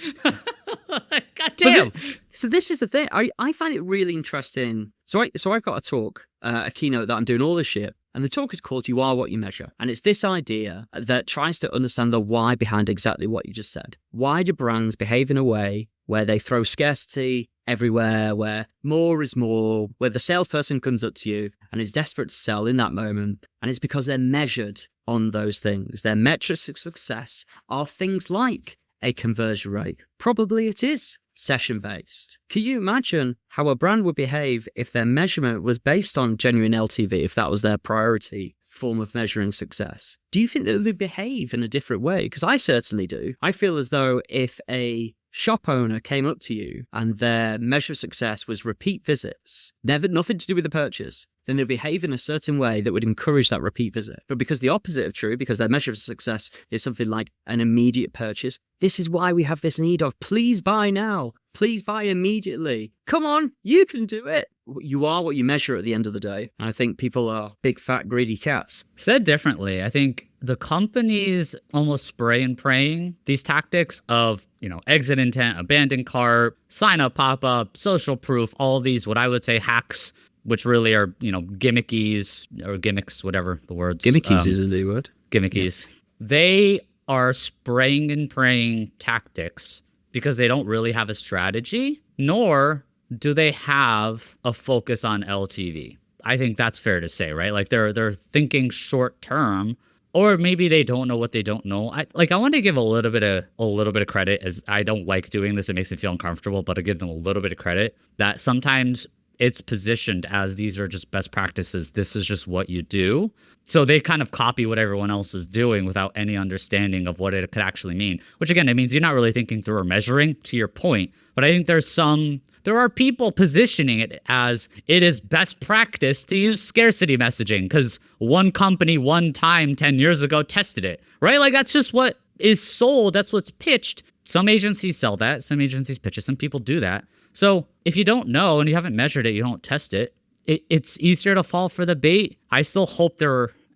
Speaker 2: God damn.
Speaker 1: So this is the thing. I find it really interesting. So I've got a talk, a keynote that I'm doing all this shit. And the talk is called You Are What You Measure. And it's this idea that tries to understand the why behind exactly what you just said. Why do brands behave in a way where they throw scarcity everywhere, where more is more, where the salesperson comes up to you and is desperate to sell in that moment. And it's because they're measured on those things. Their metrics of success are things like a conversion rate. Probably it is session-based. Can you imagine how a brand would behave if their measurement was based on genuine LTV, if that was their priority form of measuring success? Do you think that they behave in a different way? Because I certainly do. I feel as though if a shop owner came up to you and their measure of success was repeat visits, nothing to do with the purchase, then they'll behave in a certain way that would encourage that repeat visit. But because the opposite of true, because their measure of success is something like an immediate purchase, this is why we have this need of, please buy now, please buy immediately. Come on, you can do it. You are what you measure at the end of the day. And I think people are big, fat, greedy cats.
Speaker 2: Said differently, I think the companies almost spray and praying these tactics of, you know, exit intent, abandon cart, sign up, pop up, social proof, all these, what I would say hacks, which really are, you know, gimmickies or gimmicks, whatever the words.
Speaker 1: Gimmickies is a new word.
Speaker 2: Gimmickies. Yeah. They are spraying and praying tactics because they don't really have a strategy, nor do they have a focus on LTV. I think that's fair to say, right? Like they're thinking short term, or maybe they don't know what they don't know. I want to give a little bit of credit, as I don't like doing this. It makes me feel uncomfortable, but I give them a little bit of credit that sometimes it's positioned as these are just best practices. This is just what you do. So they kind of copy what everyone else is doing without any understanding of what it could actually mean, which again, it means you're not really thinking through or measuring, to your point. But I think there are people positioning it as it is best practice to use scarcity messaging because one company one time 10 years ago tested it, right? Like that's just what is sold. That's what's pitched. Some agencies sell that. Some agencies pitch it. Some people do that. So if you don't know and you haven't measured it, you don't test it, it's easier to fall for the bait. I still hope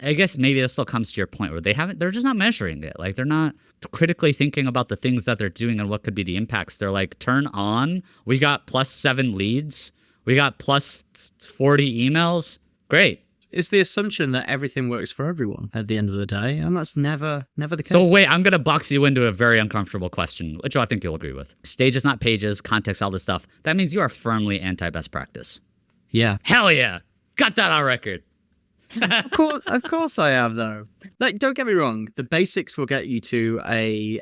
Speaker 2: I guess maybe this still comes to your point where they're just not measuring it. Like they're not critically thinking about the things that they're doing and what could be the impacts. They're like, turn on, we got +7 leads. We got +40 emails. Great.
Speaker 1: It's the assumption that everything works for everyone at the end of the day, and that's never the case.
Speaker 2: So wait, I'm going to box you into a very uncomfortable question, which I think you'll agree with. Stages, not pages, context, all this stuff. That means you are firmly anti-best practice.
Speaker 1: Yeah.
Speaker 2: Hell yeah. Got that on record.
Speaker 1: Of course I am, though. Like, don't get me wrong. The basics will get you to a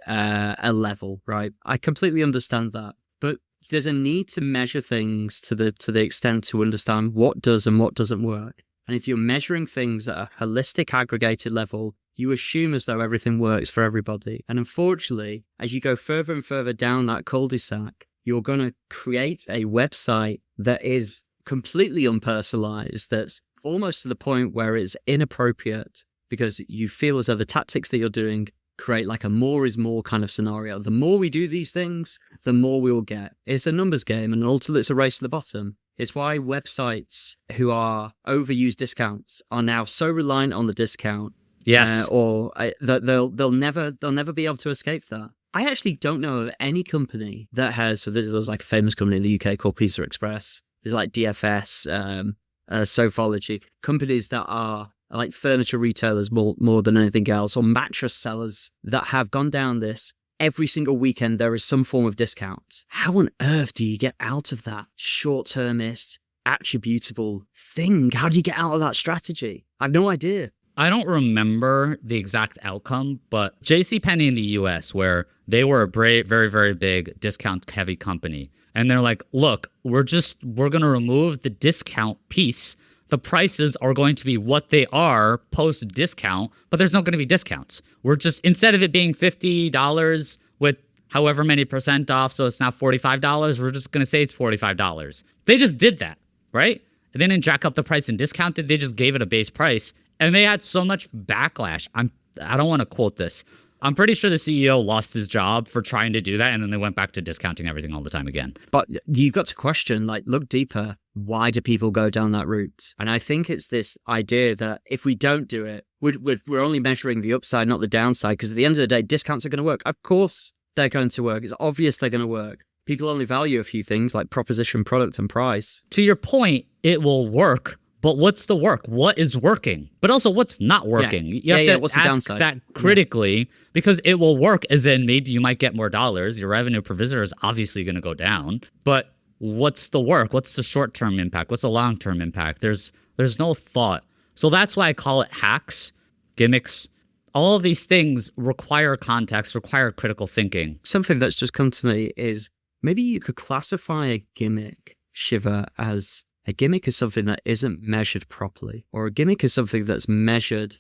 Speaker 1: level, right? I completely understand that. But there's a need to measure things to the extent to understand what does and what doesn't work. And if you're measuring things at a holistic, aggregated level, you assume as though everything works for everybody. And unfortunately, as you go further and further down that cul-de-sac, you're going to create a website that is completely unpersonalized, that's almost to the point where it's inappropriate because you feel as though the tactics that you're doing create like a more is more kind of scenario. The more we do these things, the more we will get. It's a numbers game, and ultimately it's a race to the bottom. It's why websites who are overused discounts are now so reliant on the discount.
Speaker 2: Yes.
Speaker 1: That they'll never be able to escape that. I actually don't know of any company that has, so there's like a famous company in the UK called Pizza Express. There's like DFS, Sofology, companies that are like furniture retailers more than anything else, or mattress sellers that have gone down this. Every single weekend, there is some form of discount. How on earth do you get out of that short-termist, attributable thing? How do you get out of that strategy? I have no idea.
Speaker 2: I don't remember the exact outcome, but JCPenney in the US, where they were a very, very big discount-heavy company, and they're like, look, we're going to remove the discount piece. The prices are going to be what they are post-discount, but there's not going to be discounts. We're just, instead of it being $50 with however many % off, so it's now $45, we're just going to say it's $45. They just did that, right? They didn't jack up the price and discount it. They just gave it a base price. And they had so much backlash. I don't want to quote this. I'm pretty sure the CEO lost his job for trying to do that, and then they went back to discounting everything all the time again.
Speaker 1: But you've got to question, like, look deeper. Why do people go down that route? And I think it's this idea that if we don't do it, we're only measuring the upside, not the downside, because at the end of the day, discounts are going to work. Of course they're going to work. It's obvious they're going to work. People only value a few things like proposition, product, and price.
Speaker 2: To your point, it will work. But what's the work? What is working? But also, what's not working? You have to
Speaker 1: what's the
Speaker 2: ask
Speaker 1: downside?
Speaker 2: that critically, because it will work, as in maybe you might get more dollars. Your revenue per visitor is obviously going to go down. But what's the work? What's the short-term impact? What's the long-term impact? There's no thought. So that's why I call it hacks, gimmicks. All of these things require context, require critical thinking.
Speaker 1: Something that's just come to me is maybe you could classify a gimmick, Shiva, as... A gimmick is something that isn't measured properly, or a gimmick is something that's measured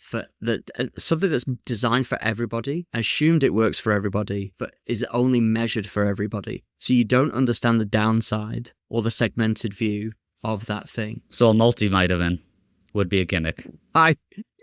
Speaker 1: something that's designed for everybody, assumed it works for everybody, but is only measured for everybody. So you don't understand the downside or the segmented view of that thing.
Speaker 2: So a multivitamin would be a gimmick.
Speaker 1: I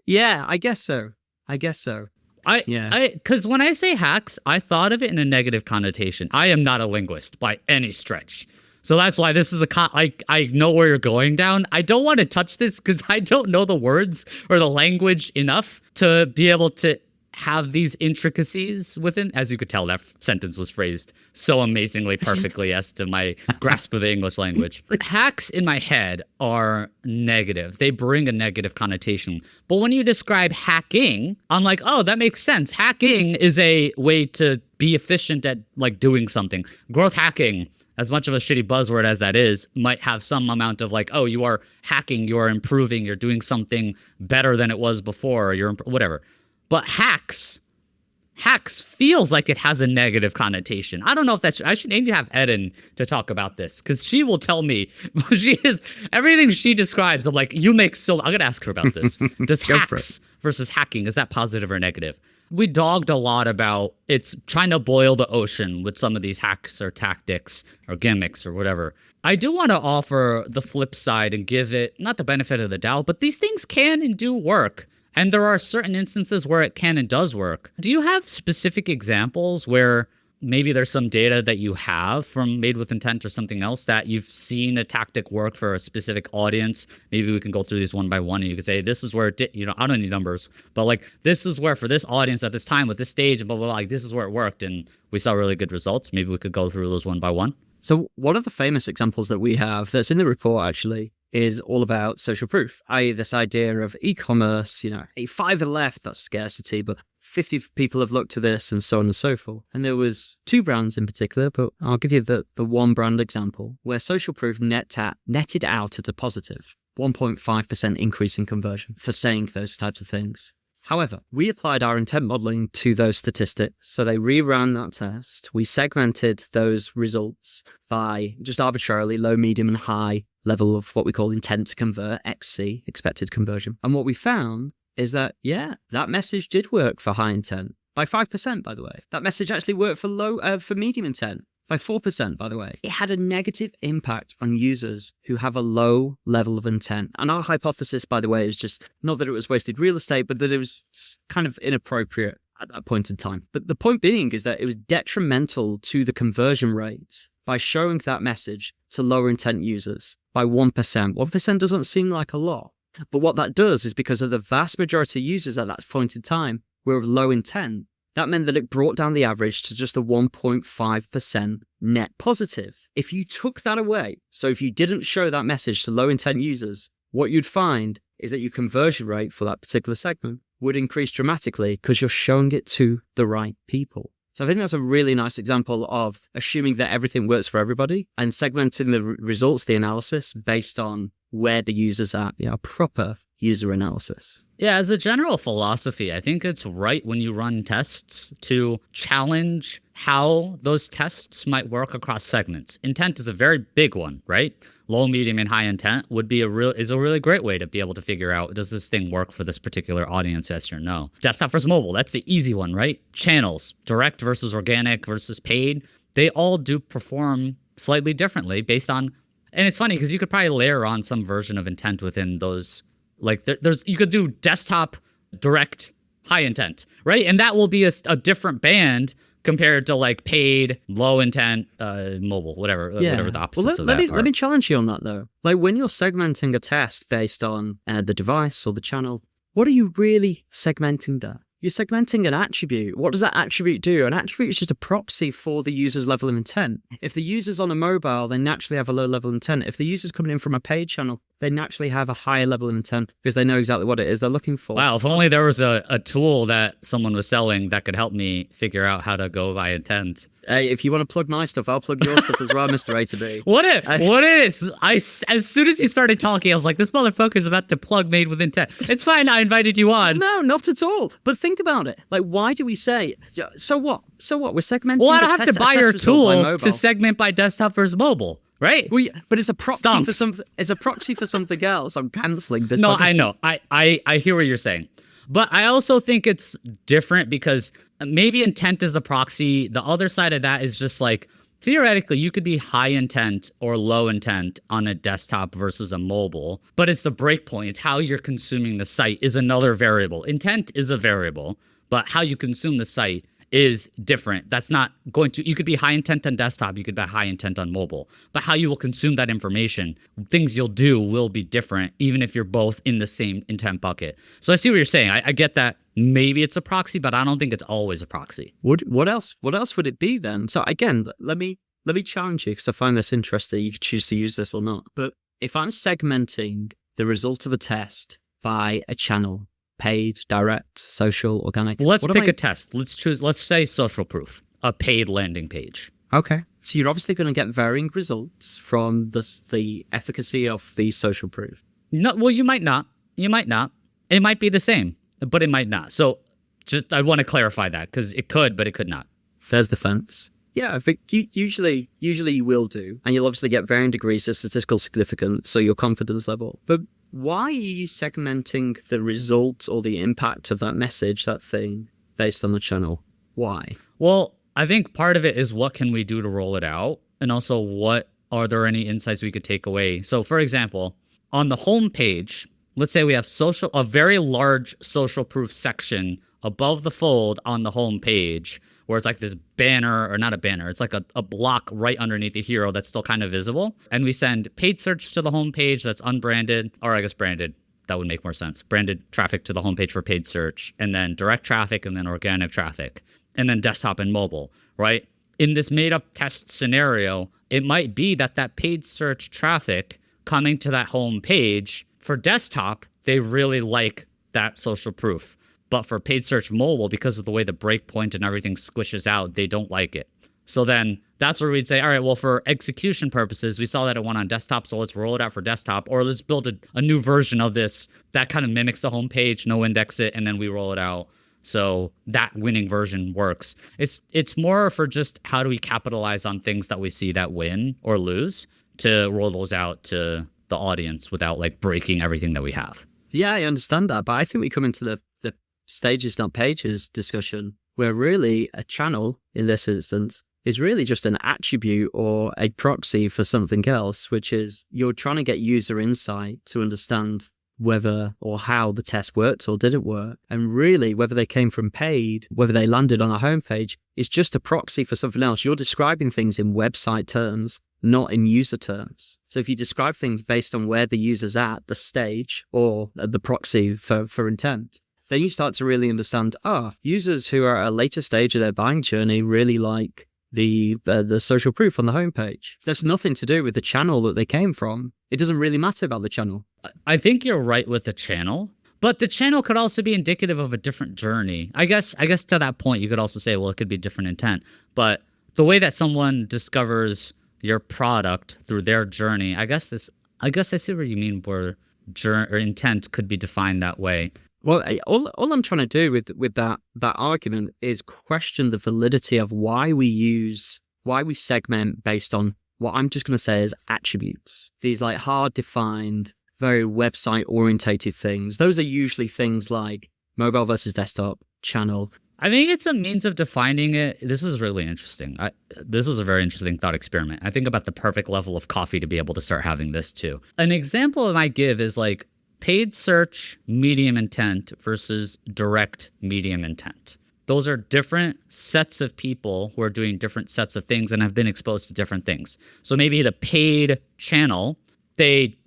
Speaker 1: guess so.
Speaker 2: Because when I say hacks, I thought of it in a negative connotation. I am not a linguist by any stretch. So that's why this is I know where you're going down. I don't want to touch this because I don't know the words or the language enough to be able to have these intricacies within. As you could tell, that sentence was phrased so amazingly perfectly as to my grasp of the English language. Hacks in my head are negative. They bring a negative connotation. But when you describe hacking, I'm like, oh, that makes sense. Hacking is a way to be efficient at like doing something. Growth hacking, as much of a shitty buzzword as that is, might have some amount of like, oh, you are hacking, you are improving, you're doing something better than it was before, or you're whatever. But hacks hacks feels like it has a negative connotation. I don't know if that's, I should maybe have Eden to talk about this, because she will tell me. She is, everything she describes, I'm like, you make so, I'm going to ask her about this. Does hacks versus hacking, is that positive or negative? We dogged a lot about it's trying to boil the ocean with some of these hacks or tactics or gimmicks or whatever. I do want to offer the flip side and give it not the benefit of the doubt, but these things can and do work. And there are certain instances where it can and does work. Do you have specific examples where maybe there's some data that you have from Made with Intent or something else that you've seen a tactic work for a specific audience? Maybe we can go through these one by one and you can say, this is where it did, I don't need numbers, but like, this is where for this audience at this time with this stage and blah, blah, blah, like this is where it worked and we saw really good results. Maybe we could go through those one by one.
Speaker 1: So one of the famous examples that we have that's in the report actually is all about social proof, i.e. this idea of e-commerce, a 5 are left, that's scarcity, but 50 people have looked to this and so on and so forth. And there was 2 brands in particular, but I'll give you the one brand example where social proof netted out at a positive 1.5% increase in conversion for saying those types of things. However, we applied our intent modeling to those statistics. So they reran that test. We segmented those results by just arbitrarily low, medium, and high level of what we call intent to convert, XC, expected conversion. And what we found is that, that message did work for high intent by 5%, by the way. That message actually worked for medium intent by 4%, by the way. It had a negative impact on users who have a low level of intent. And our hypothesis, by the way, is just not that it was wasted real estate, but that it was kind of inappropriate at that point in time. But the point being is that it was detrimental to the conversion rate by showing that message to lower intent users by 1%. 1% doesn't seem like a lot. But what that does is because of the vast majority of users at that point in time were of low intent, that meant that it brought down the average to just a 1.5% net positive. If you took that away, so if you didn't show that message to low intent users, what you'd find is that your conversion rate for that particular segment would increase dramatically because you're showing it to the right people. So I think that's a really nice example of assuming that everything works for everybody and segmenting the results, the analysis, based on where the user's at, proper user analysis.
Speaker 2: Yeah, as a general philosophy, I think it's right when you run tests to challenge how those tests might work across segments. Intent is a very big one, right? Low, medium, and high intent is a really great way to be able to figure out, does this thing work for this particular audience, yes or no? Desktop versus mobile, that's the easy one, right? Channels, direct versus organic versus paid, they all do perform slightly differently based on, and it's funny because you could probably layer on some version of intent within those. Like you could do desktop, direct, high intent, right? And that will be a different band compared to like paid, low intent, mobile, whatever the opposites of that are.
Speaker 1: Let me challenge you on that though. Like when you're segmenting a test based on the device or the channel, what are you really segmenting there? You're segmenting an attribute. What does that attribute do? An attribute is just a proxy for the user's level of intent. If the user's on a mobile, they naturally have a low level of intent. If the user's coming in from a paid channel, they naturally have a higher level of intent because they know exactly what it is they're looking for.
Speaker 2: Wow, if only there was a tool that someone was selling that could help me figure out how to go by intent.
Speaker 1: Hey, if you want to plug my stuff, I'll plug your stuff as well, Mr. A to B.
Speaker 2: As soon as you started talking, I was like, this motherfucker's about to plug Made with Intent. It's fine, I invited you on.
Speaker 1: No, not at all. But think about it. Like, why do we say, so what? We're segmenting
Speaker 2: I don't have to buy your tool to segment by desktop versus mobile. Right?
Speaker 1: Well, yeah, but it's a proxy for something. It's a proxy for something else. I'm canceling this.
Speaker 2: No, I know. I hear what you're saying, but I also think it's different because maybe intent is the proxy. The other side of that is just like theoretically, you could be high intent or low intent on a desktop versus a mobile, but it's the breakpoint. It's how you're consuming the site is another variable. Intent is a variable, but how you consume the site is different. That's not going to, you could be high intent on desktop, you could be high intent on mobile, but how you will consume that information, things you'll do will be different, even if you're both in the same intent bucket. So I see what you're saying. I get that maybe it's a proxy, but I don't think it's always a proxy.
Speaker 1: What else would it be then? So again, let me challenge you because I find this interesting. You could choose to use this or not. But if I'm segmenting the result of a test by a channel, paid, direct, social, organic.
Speaker 2: Let's pick a test. Let's say social proof, a paid landing page.
Speaker 1: Okay. So you're obviously going to get varying results from the efficacy of the social proof.
Speaker 2: No, well, you might not. It might be the same, but it might not. So Just I want to clarify that because it could, but it could not.
Speaker 1: There's the fence. Yeah, I think usually you will do, and you'll obviously get varying degrees of statistical significance, so your confidence level. But why are you segmenting the result or the impact of that message, that thing, based on the channel? Why?
Speaker 2: Well, I think part of it is what can we do to roll it out, and also what are there any insights we could take away. So, for example, on the home page, let's say we have a very large social proof section above the fold on the home page, where it's like this banner, or not a banner, it's like a block right underneath the hero that's still kind of visible. And we send paid search to the homepage that's unbranded, or I guess branded. That would make more sense. Branded traffic to the homepage for paid search, and then direct traffic, and then organic traffic, and then desktop and mobile, right? In this made up test scenario, it might be that paid search traffic coming to that homepage for desktop, they really like that social proof. But for paid search mobile, because of the way the breakpoint and everything squishes out, they don't like it. So then that's where we'd say, all right, well, for execution purposes, we saw that it went on desktop, so let's roll it out for desktop, or let's build a new version of this that kind of mimics the homepage, no index it, and then we roll it out. So that winning version works. It's more for just how do we capitalize on things that we see that win or lose to roll those out to the audience without like breaking everything that we have.
Speaker 1: Yeah, I understand that, but I think we come into the stages, not pages discussion, where really a channel, in this instance, is really just an attribute or a proxy for something else, which is you're trying to get user insight to understand whether or how the test worked or didn't work. And really, whether they came from paid, whether they landed on a homepage, is just a proxy for something else. You're describing things in website terms, not in user terms. So if you describe things based on where the user's at, the stage, or the proxy for intent, then you start to really understand, users who are at a later stage of their buying journey really like the social proof on the homepage. There's nothing to do with the channel that they came from. It doesn't really matter about the channel.
Speaker 2: I think you're right with the channel, but the channel could also be indicative of a different journey. I guess to that point, you could also say, well, it could be different intent. But the way that someone discovers your product through their journey, I guess I see what you mean where intent could be defined that way.
Speaker 1: Well, all I'm trying to do with that argument is question the validity of why we segment based on what I'm just going to say is attributes. These like hard defined, very website orientated things. Those are usually things like mobile versus desktop, channel.
Speaker 2: I think it's a means of defining it. This is really interesting. This is a very interesting thought experiment. I think about the perfect level of coffee to be able to start having this too. An example I might give is like paid search medium intent versus direct medium intent. Those are different sets of people who are doing different sets of things and have been exposed to different things. So maybe the paid channel,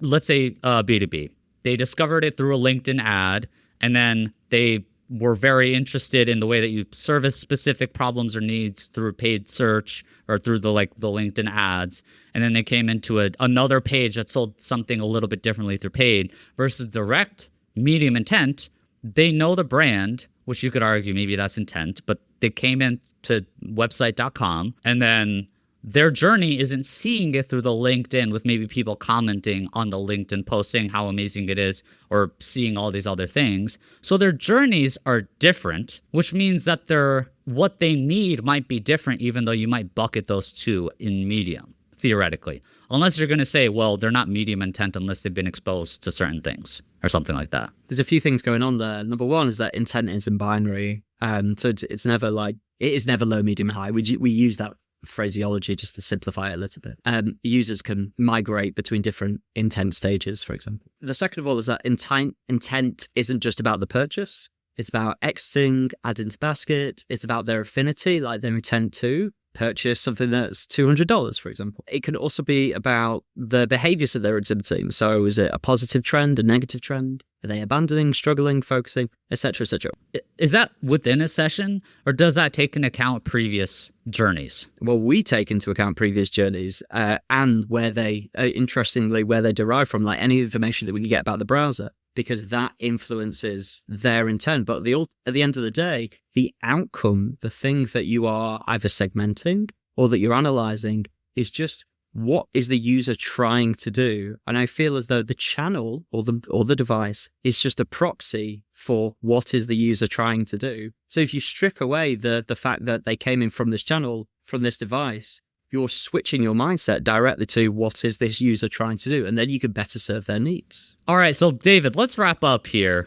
Speaker 2: let's say B2B, they discovered it through a LinkedIn ad, and then they were very interested in the way that you service specific problems or needs through paid search or through the LinkedIn ads. And then they came into another page that sold something a little bit differently through paid versus direct medium intent. They know the brand, which you could argue maybe that's intent, but they came into website.com and then their journey isn't seeing it through the LinkedIn with maybe people commenting on the LinkedIn post saying how amazing it is or seeing all these other things. So their journeys are different, which means that what they need might be different, even though you might bucket those two in medium, theoretically. Unless you're going to say, well, they're not medium intent unless they've been exposed to certain things or something like that.
Speaker 1: There's a few things going on there. Number one is that intent isn't binary. So it's never it is never low, medium, high. We use that phraseology just to simplify it a little bit. Users can migrate between different intent stages, for example. The second of all is that intent isn't just about the purchase. It's about exiting, adding to basket. It's about their affinity, like their intent to purchase something that's $200, for example. It can also be about the behaviors that they're exhibiting. So is it a positive trend, a negative trend? Are they abandoning, struggling, focusing, etc., etc.?
Speaker 2: Is that within a session, or does that take into account previous journeys?
Speaker 1: Well, we take into account previous journeys and where they, interestingly, where they derive from, like any information that we can get about the browser, because that influences their intent. But at the end of the day, the outcome, the thing that you are either segmenting or that you're analyzing, is just what is the user trying to do? And I feel as though the channel or the device is just a proxy for what is the user trying to do. So if you strip away the fact that they came in from this channel, from this device, you're switching your mindset directly to what is this user trying to do, and then you can better serve their needs.
Speaker 2: All right, so David, let's wrap up here.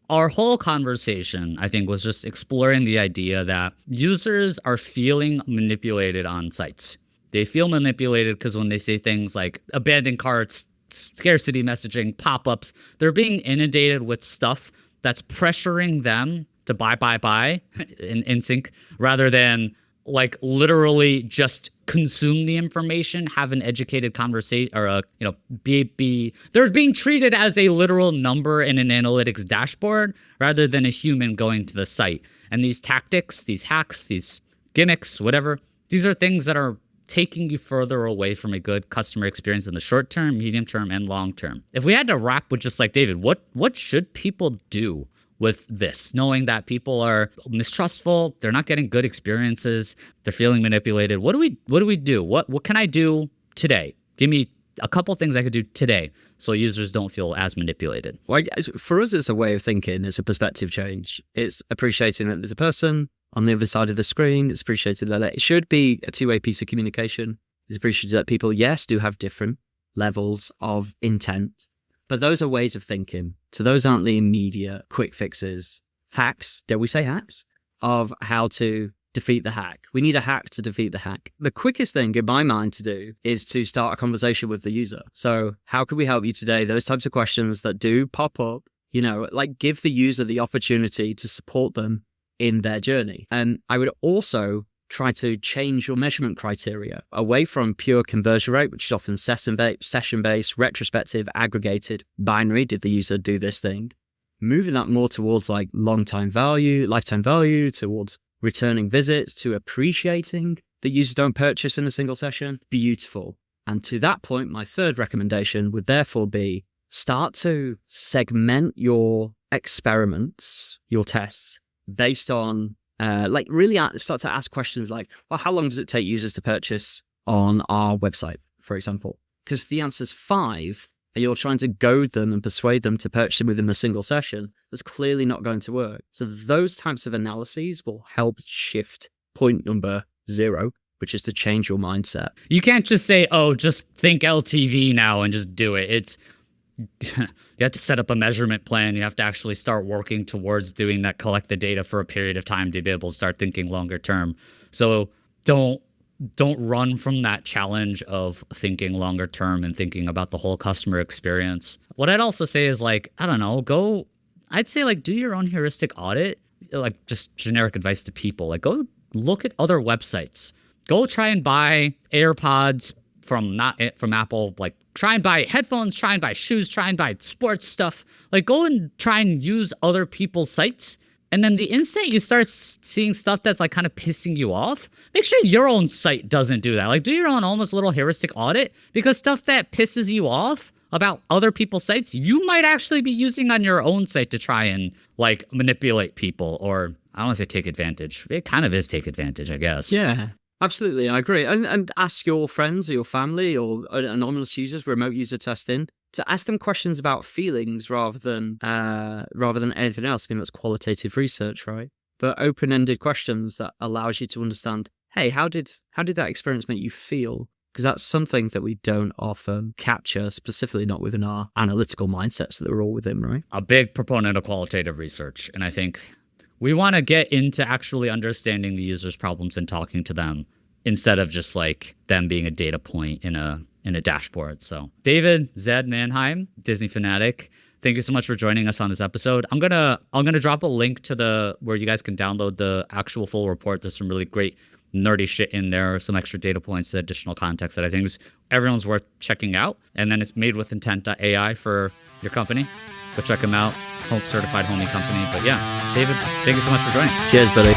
Speaker 2: Our whole conversation, I think, was just exploring the idea that users are feeling manipulated on sites. They feel manipulated because when they say things like abandoned carts, scarcity messaging, pop-ups, they're being inundated with stuff that's pressuring them to buy in sync rather than like literally just consume the information, have an educated conversation, or they're being treated as a literal number in an analytics dashboard rather than a human going to the site. And these tactics, these hacks, these gimmicks, whatever, these are things that are taking you further away from a good customer experience in the short term, medium term, and long term. If we had to wrap with just like David, what should people do with this, knowing that people are mistrustful, they're not getting good experiences, they're feeling manipulated? What do we do? What can I do today? Give me a couple things I could do today so users don't feel as manipulated.
Speaker 1: Well, for us, it's a way of thinking. It's a perspective change. It's appreciating that there's a person on the other side of the screen. It's appreciating that it should be a two-way piece of communication. It's appreciated that people, yes, do have different levels of intent, but those are ways of thinking. So those aren't the immediate quick fixes. Hacks, dare we say hacks, of how to defeat the hack. We need a hack to defeat the hack. The quickest thing in my mind to do is to start a conversation with the user. So how can we help you today? Those types of questions that do pop up, like give the user the opportunity to support them in their journey. And I would also try to change your measurement criteria away from pure conversion rate, which is often session-based, retrospective, aggregated, binary. Did the user do this thing? Moving that more towards like lifetime value, towards returning visits, to appreciating that users don't purchase in a single session. Beautiful. And to that point, my third recommendation would therefore be start to segment your experiments, your tests, based on really start to ask questions like, well, how long does it take users to purchase on our website, for example? Because if the answer's 5, and you're trying to goad them and persuade them to purchase within a single session, that's clearly not going to work. So those types of analyses will help shift point number 0, which is to change your mindset.
Speaker 2: You can't just say, oh, just think LTV now and just do it. You have to set up a measurement plan. You have to actually start working towards doing that, collect the data for a period of time to be able to start thinking longer term. So don't run from that challenge of thinking longer term and thinking about the whole customer experience. What I'd also say is do your own heuristic audit, like just generic advice to people. Like go look at other websites. Go try and buy AirPods from Apple, like try and buy headphones, try and buy shoes, try and buy sports stuff. Like go and try and use other people's sites. And then the instant you start seeing stuff that's like kind of pissing you off, make sure your own site doesn't do that. Like do your own almost little heuristic audit, because stuff that pisses you off about other people's sites, you might actually be using on your own site to try and like manipulate people, or I don't want to say take advantage. It kind of is take advantage, I guess.
Speaker 1: Yeah. Absolutely, I agree. And ask your friends or your family or anonymous users, remote user testing, to ask them questions about feelings rather than anything else. I mean, that's qualitative research, right? But open-ended questions that allows you to understand, hey, how did that experience make you feel? Because that's something that we don't often capture, specifically not within our analytical mindsets that we're all within, right?
Speaker 2: A big proponent of qualitative research, and I think we want to get into actually understanding the user's problems and talking to them instead of just like them being a data point in a dashboard. So David, Zed, Mannheim, Disney fanatic, thank you so much for joining us on this episode. I'm gonna drop a link to where you guys can download the actual full report. There's some really great nerdy shit in there, some extra data points, additional context that I think everyone's worth checking out. And then it's made with intent.ai for your company. Go check them out. Certified homie company. But yeah, David, thank you so much for joining.
Speaker 1: Cheers, buddy.